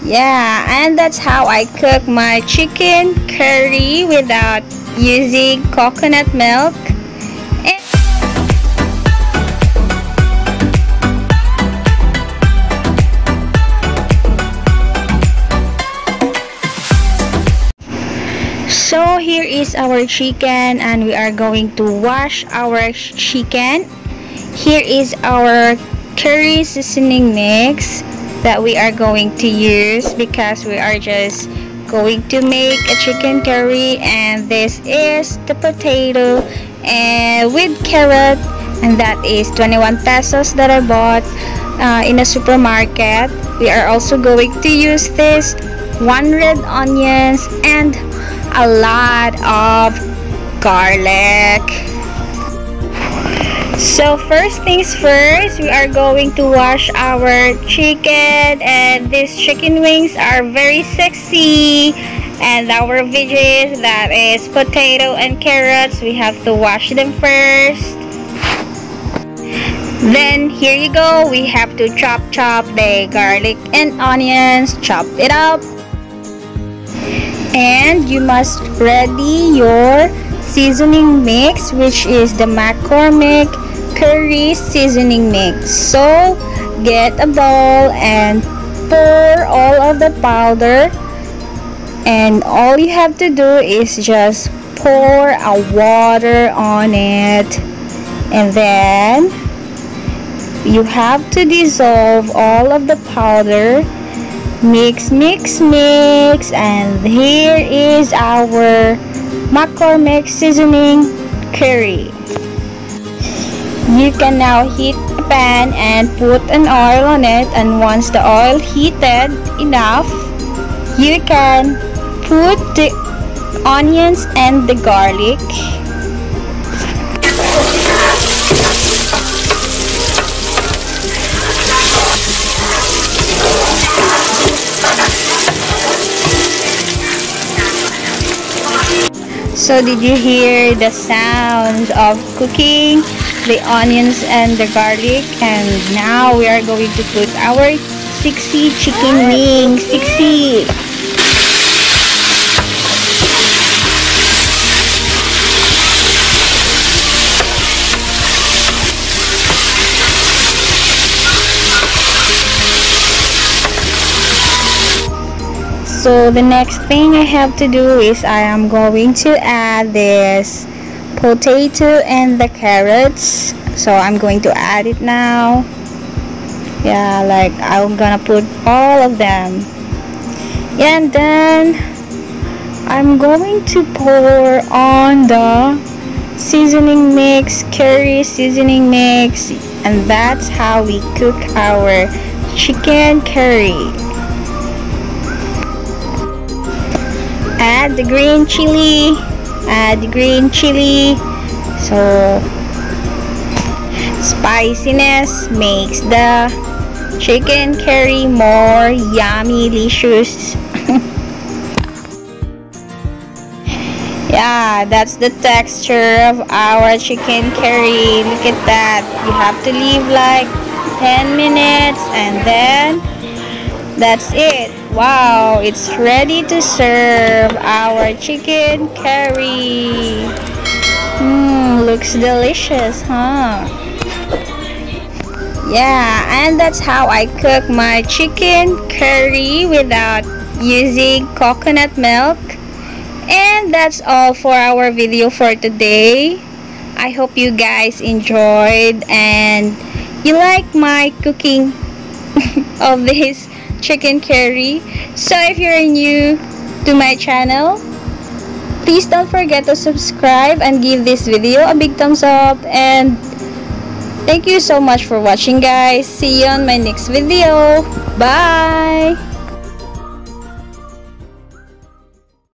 Yeah, and that's how I cook my chicken curry without using coconut milk. And so here is our chicken, and we are going to wash our chicken. Here is our curry seasoning mix that we are going to use because we are just going to make a chicken curry. And this is the potato and with carrot, and that is 21 pesos that I bought in a supermarket. We are also going to use this 1 red onions and a lot of garlic. So first things first, we are going to wash our chicken, and these chicken wings are very sexy. And our veggies, that is potato and carrots, we have to wash them first. Then here you go, we have to chop the garlic and onions, chop it up. And you must ready your seasoning mix, which is the Mc.Cormick curry seasoning mix. So get a bowl and pour all of the powder, and all you have to do is just pour a water on it, and then you have to dissolve all of the powder. Mix, and here is our Mc.Cormick seasoning curry. You can now heat a pan and put an oil on it, and once the oil heated enough, you can put the onions and the garlic. So did you hear the sound of cooking the onions and the garlic? And now we are going to put our 60 chicken wings. 60. So the next thing I have to do is I am going to add this potato and the carrots. So I'm going to add it now. Yeah, like I'm gonna put all of them. And then I'm going to pour on the seasoning mix, curry seasoning mix, and that's how we cook our chicken curry. Add the green chili, so spiciness makes the chicken curry more yummy delicious. Yeah, that's the texture of our chicken curry. Look at that. You have to leave like 10 minutes, and then that's it. Wow, it's ready to serve our chicken curry. Looks delicious, huh? Yeah, and that's how I cook my chicken curry without using coconut milk. And that's all for our video for today. I hope you guys enjoyed and you like my cooking of this chicken curry. So if you're new to my channel, please don't forget to subscribe and give this video a big thumbs up. And thank you so much for watching, guys. See you on my next video. Bye.